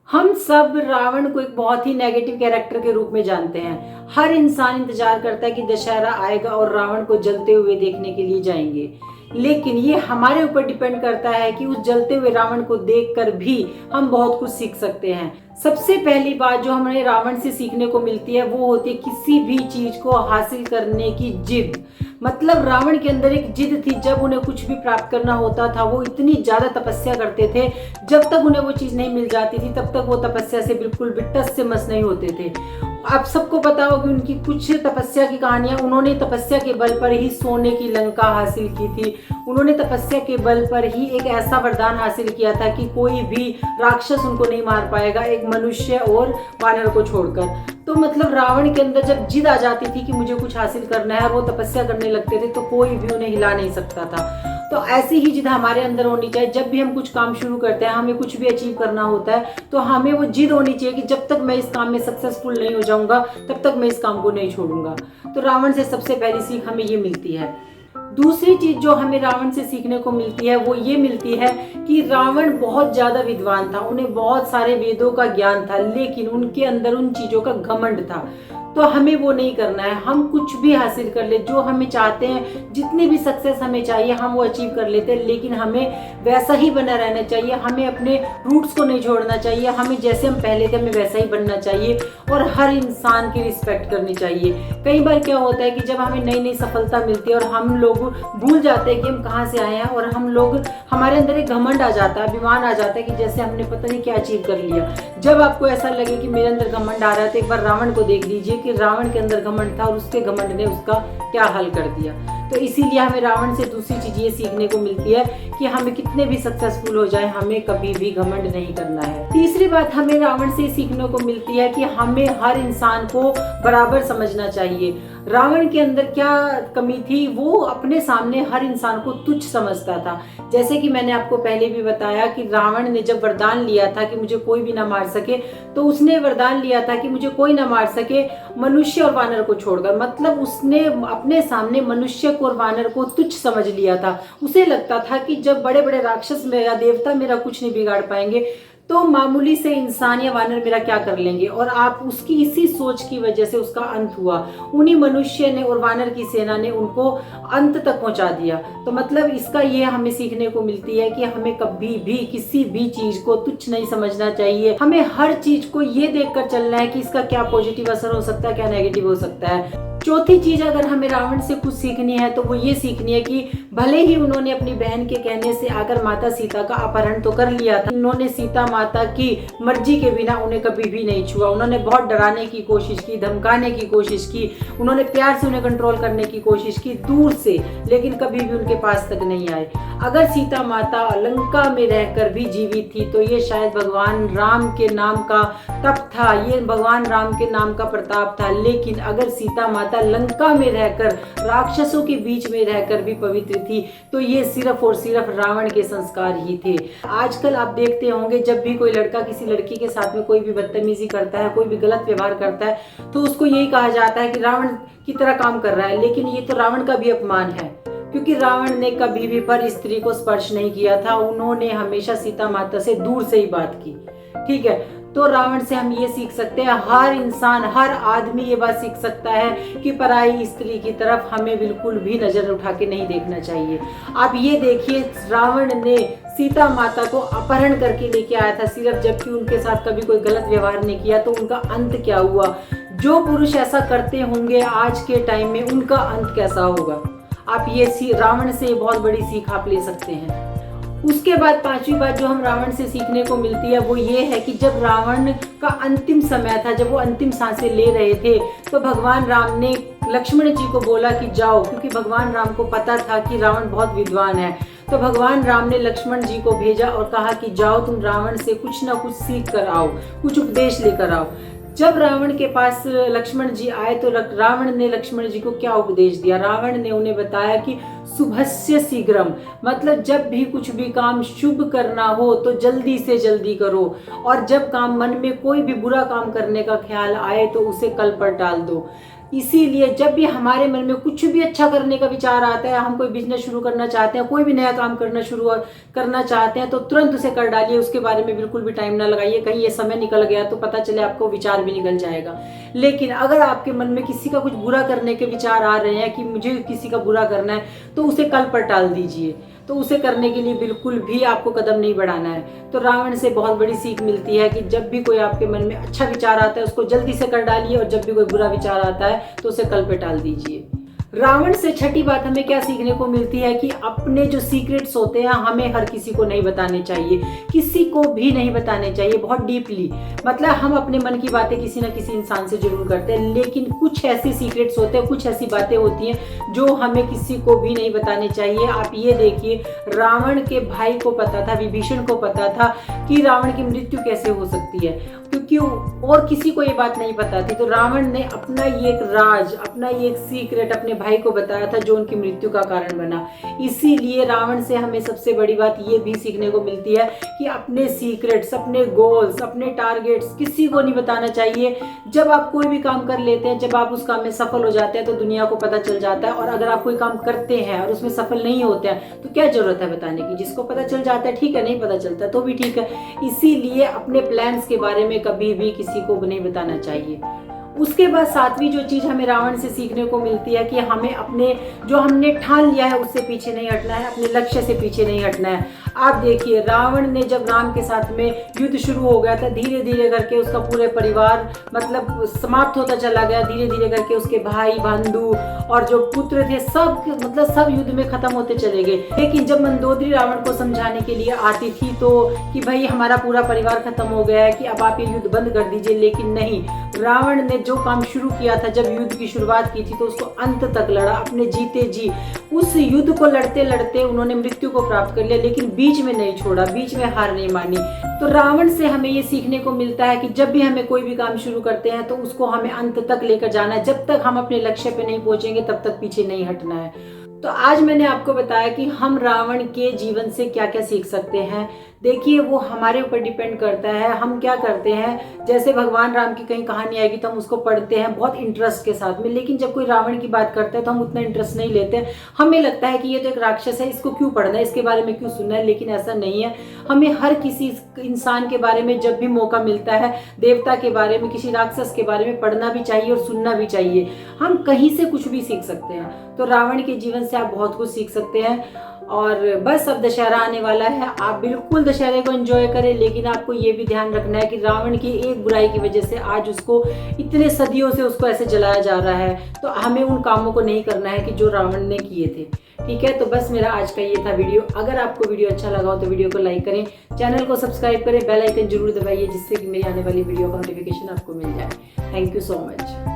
हम सब रावण को एक बहुत ही नेगेटिव कैरेक्टर के रूप में जानते हैं। हर इंसान इंतजार करता है कि दशहरा आएगा और रावण को जलते हुए देखने के लिए जाएंगे। लेकिन ये हमारे ऊपर डिपेंड करता है कि उस जलते हुए रावण को देखकर भी हम बहुत कुछ सीख सकते हैं। सबसे पहली बात जो हमें रावण से सीखने को मिलती है वो होती है किसी भी चीज को हासिल करने की जिद। मतलब रावण के अंदर एक जिद थी। जब उन्हें कुछ भी प्राप्त करना होता था वो इतनी ज्यादा तपस्या करते थे, जब तक उन्हें वो चीज नहीं मिल जाती थी तब तक वो तपस्या से बिल्कुल भी टस से मस नहीं होते थे। आप सबको पता हो कि उनकी कुछ तपस्या की कहानियां, उन्होंने तपस्या के बल पर ही सोने की लंका हासिल की थी। उन्होंने तपस्या के बल पर ही एक ऐसा वरदान हासिल किया था कि कोई भी राक्षस उनको नहीं मार पाएगा, एक मनुष्य और वानर को छोड़कर। तो मतलब रावण के अंदर जब जिद आ जाती थी कि मुझे कुछ हासिल करना है और वो तपस्या करने लगते थे तो कोई भी उन्हें हिला नहीं सकता था। तो ऐसी ही जिद हमारे अंदर होनी चाहिए। जब भी हम कुछ काम शुरू करते हैं, हमें कुछ भी अचीव करना होता है, तो हमें वो जिद होनी चाहिए कि जब तक मैं इस काम में सक्सेसफुल नहीं हो जाऊंगा तब तक मैं इस काम को नहीं छोड़ूंगा। तो रावण से सबसे पहली सीख हमें ये मिलती है। दूसरी चीज जो हमें रावण से सीखने को मिलती है वो ये मिलती है कि रावण बहुत ज्यादा विद्वान था, उन्हें बहुत सारे वेदों का ज्ञान था, लेकिन उनके अंदर उन चीजों का घमंड था। तो हमें वो नहीं करना है। हम कुछ भी हासिल कर ले, जो हमें चाहते हैं, जितनी भी सक्सेस हमें चाहिए हम वो अचीव कर लेते हैं, लेकिन हमें वैसा ही बना रहना चाहिए। हमें अपने रूट्स को नहीं छोड़ना चाहिए। हमें जैसे हम पहले थे हमें वैसा ही बनना चाहिए और हर इंसान की रिस्पेक्ट करनी चाहिए। कई बार क्या होता है कि जब हमें नई नई सफलता मिलती है और हम लोग भूल जाते हैं कि हम कहाँ से आए हैं, और हम लोग, हमारे अंदर एक घमंड आ जाता है, अभिमान आ जाता है कि जैसे हमने पता नहीं क्या अचीव कर लिया। जब आपको ऐसा लगे कि मेरे अंदर घमंड आ रहा है तो एक बार रावण को देख लीजिए कि रावण के अंदर घमंड था और उसके घमंड ने उसका क्या हाल कर दिया। तो इसीलिए हमें रावण से दूसरी चीज ये सीखने को मिलती है कि हमें कितने भी सक्सेसफुल हो जाए हमें कभी भी घमंड नहीं करना है। तीसरी बात हमें रावण से सीखने को मिलती है कि हमें हर इंसान को बराबर समझना चाहिए। रावण के अंदर क्या कमी थी, वो अपने सामने हर इंसान को तुच्छ समझता था। जैसे कि मैंने आपको पहले भी बताया कि रावण ने जब वरदान लिया था कि मुझे कोई भी ना मार सके, तो उसने वरदान लिया था कि मुझे कोई ना मार सके मनुष्य और वानर को छोड़कर। मतलब उसने अपने सामने मनुष्य और वानर को तुच्छ समझ लिया था। उसे लगता था कि जब बड़े बड़े राक्षस या देवता मेरा कुछ नहीं बिगाड़ पाएंगे तो मामूली से इंसान या वानर मेरा क्या कर लेंगे। और आप उसकी इसी सोच की वजह से उसका अंत हुआ। उन्हीं मनुष्य ने और वानर की सेना ने उनको अंत तक पहुंचा दिया। तो मतलब इसका ये हमें सीखने को मिलती है कि हमें कभी भी किसी भी चीज को तुच्छ नहीं समझना चाहिए। हमें हर चीज को ये देखकर चलना है कि इसका क्या पॉजिटिव असर हो सकता है, क्या नेगेटिव हो सकता है। चौथी चीज अगर हमें रावण से कुछ सीखनी है तो वो ये सीखनी है कि भले ही उन्होंने अपनी बहन के कहने से आकर माता सीता का अपहरण तो कर लिया था, उन्होंने सीता माता की मर्जी के बिना उन्हें कभी भी नहीं छुआ। उन्होंने बहुत डराने की कोशिश की, धमकाने की कोशिश की, उन्होंने प्यार से उन्हें कंट्रोल करने की कोशिश की दूर से, लेकिन कभी भी उनके पास तक नहीं आए। अगर सीता माता लंका में रहकर भी जीवित थी तो ये शायद भगवान राम के नाम का तप था, ये भगवान राम के नाम का प्रताप था। लेकिन अगर सीता माता लंका में रहकर, राक्षसों के बीच में रहकर भी पवित्र थी तो ये सिर्फ और सिर्फ रावण के संस्कार ही थे। आजकल आप देखते होंगे जब भी कोई लड़का किसी लड़की के साथ में कोई भी बदतमीजी करता है, कोई भी गलत व्यवहार करता है, तो उसको यही कहा जाता है कि रावण की तरह काम कर रहा है। लेकिन ये तो रावण का भी अपमान है, क्योंकि रावण ने कभी भी पर स्त्री को स्पर्श नहीं किया था। उन्होंने हमेशा सीता माता से दूर से ही बात की। ठीक है, तो रावण से हम ये सीख सकते हैं, हर इंसान, हर आदमी ये बात सीख सकता है कि पराई स्त्री की तरफ हमें बिल्कुल भी नजर उठा के नहीं देखना चाहिए। आप ये देखिए, रावण ने सीता माता को अपहरण करके लेके आया था सिर्फ, जबकि उनके साथ कभी कोई गलत व्यवहार नहीं किया। तो उनका अंत क्या हुआ? जो पुरुष ऐसा करते होंगे आज के टाइम में उनका अंत कैसा होगा? आप ये रावण से बहुत बड़ी सीख आप ले सकते हैं। उसके बाद पांचवी बात जो हम रावण से सीखने को मिलती है वो ये है कि जब रावण का अंतिम समय था, जब वो अंतिम सांसें ले रहे थे, तो भगवान राम ने लक्ष्मण जी को बोला कि जाओ, क्योंकि भगवान राम को पता था कि रावण बहुत विद्वान है। तो भगवान राम ने लक्ष्मण जी को भेजा और कहा कि जाओ तुम रावण से कुछ ना कुछ सीख कर आओ, कुछ उपदेश लेकर आओ। जब रावण के पास लक्ष्मण जी आए तो रावण ने लक्ष्मण जी को क्या उपदेश दिया? रावण ने उन्हें बताया कि शुभस्य शीघ्रम, मतलब जब भी कुछ भी काम शुभ करना हो तो जल्दी से जल्दी करो, और जब काम मन में कोई भी बुरा काम करने का ख्याल आए तो उसे कल पर टाल दो। इसीलिए जब भी हमारे मन में कुछ भी अच्छा करने का विचार आता है, हम कोई बिजनेस शुरू करना चाहते हैं, कोई भी नया काम करना चाहते हैं, तो तुरंत उसे कर डालिए। उसके बारे में बिल्कुल भी टाइम ना लगाइए, कहीं ये समय निकल गया तो पता चले आपको विचार भी निकल जाएगा। लेकिन अगर आपके मन में किसी का कुछ बुरा करने के विचार आ रहे हैं कि मुझे किसी का बुरा करना है, तो उसे कल पर टाल दीजिए। तो उसे करने के लिए बिल्कुल भी आपको कदम नहीं बढ़ाना है। तो रावण से बहुत बड़ी सीख मिलती है कि जब भी कोई आपके मन में अच्छा विचार आता है उसको जल्दी से कर डालिए, और जब भी कोई बुरा विचार आता है तो उसे कल पे टाल दीजिए। रावण से छठी बात हमें क्या सीखने को मिलती है कि अपने जो सीक्रेट्स होते हैं हमें हर किसी को नहीं बताने चाहिए, किसी को भी नहीं बताने चाहिए बहुत डीपली। मतलब हम अपने मन की बातें किसी न किसी इंसान से जरूर करते हैं, लेकिन कुछ ऐसी सीक्रेट्स होते हैं, कुछ ऐसी बातें होती हैं जो हमें किसी को भी नहीं बताने चाहिए। आप ये देखिए, रावण के भाई को पता था, विभीषण को पता था कि रावण की मृत्यु कैसे हो सकती है, क्योंकि और किसी को ये बात नहीं पता थी। तो रावण ने अपना ये एक राज, अपना ये एक सीक्रेट अपने भाई को बताया था जो उनकी मृत्यु का कारण बना। इसीलिए रावण से हमें सबसे बड़ी बात ये भी सीखने को मिलती है कि अपने सीक्रेट्स, अपने गोल्स, अपने टारगेट्स किसी को नहीं बताना चाहिए। जब आप कोई भी काम कर लेते हैं, जब आप उस काम में सफल हो जाते हैं तो दुनिया को पता चल जाता है। और अगर आप कोई काम करते हैं और उसमें सफल नहीं होते हैं तो क्या जरूरत है बताने की। जिसको पता चल जाता है ठीक है, नहीं पता चलता तो भी ठीक है। इसीलिए अपने प्लान्स के बारे में कभी भी किसी को नहीं बताना चाहिए। उसके बाद सातवीं जो चीज हमें रावण से सीखने को मिलती है कि हमें अपने जो हमने ठान लिया है उससे पीछे नहीं हटना है, अपने लक्ष्य से पीछे नहीं हटना है। आप देखिए, रावण ने जब राम के साथ में युद्ध शुरू हो गया था, धीरे धीरे करके उसका पूरे परिवार मतलब समाप्त होता चला गया। धीरे धीरे करके उसके भाई बंधु और जो पुत्र थे सब युद्ध में खत्म होते चले गए। लेकिन जब मंदोदरी रावण को समझाने के लिए आती थी तो कि भाई हमारा पूरा परिवार खत्म हो गया है, कि अब आप ये युद्ध बंद कर दीजिए, लेकिन नहीं, रावण ने जो काम शुरू किया था, जब युद्ध की शुरुआत की थी तो उसको अंत तक लड़ा, अपने जीते जी उस युद्ध को लड़ते लड़ते उन्होंने मृत्यु को प्राप्त कर लिया, लेकिन बीच में नहीं छोड़ा, बीच में हार नहीं मानी। तो रावण से हमें ये सीखने को मिलता है कि जब भी हमें कोई भी काम शुरू करते हैं तो उसको हमें अंत तक लेकर जाना है। जब तक हम अपने लक्ष्य पे नहीं पहुंचेंगे तब तक पीछे नहीं हटना है। तो आज मैंने आपको बताया कि हम रावण के जीवन से क्या क्या सीख सकते हैं। देखिए, वो हमारे ऊपर डिपेंड करता है हम क्या करते हैं। जैसे भगवान राम की कहीं कहानी आएगी तो हम उसको पढ़ते हैं बहुत इंटरेस्ट के साथ में, लेकिन जब कोई रावण की बात करता है तो हम उतना इंटरेस्ट नहीं लेते। हमें लगता है कि ये तो एक राक्षस है, इसको क्यों पढ़ना है, इसके बारे में क्यों सुनना है। लेकिन ऐसा नहीं है। हमें हर किसी इंसान के बारे में जब भी मौका मिलता है, देवता के बारे में, किसी राक्षस के बारे में पढ़ना भी चाहिए और सुनना भी चाहिए। हम कहीं से कुछ भी सीख सकते हैं। तो रावण के जीवन से आप बहुत कुछ सीख सकते हैं। और बस अब दशहरा आने वाला है, आप बिल्कुल दशहरे को एंजॉय करें, लेकिन आपको ये भी ध्यान रखना है कि रावण की एक बुराई की वजह से आज उसको इतने सदियों से उसको ऐसे जलाया जा रहा है। तो हमें उन कामों को नहीं करना है कि जो रावण ने किए थे। ठीक है, तो बस मेरा आज का ये था वीडियो। अगर आपको वीडियो अच्छा लगा हो तो वीडियो को लाइक करें, चैनल को सब्सक्राइब करें, बेल आइकन जरूर दबाइए जिससे कि मेरी आने वाली वीडियो का नोटिफिकेशन आपको मिल जाए। Thank you so much.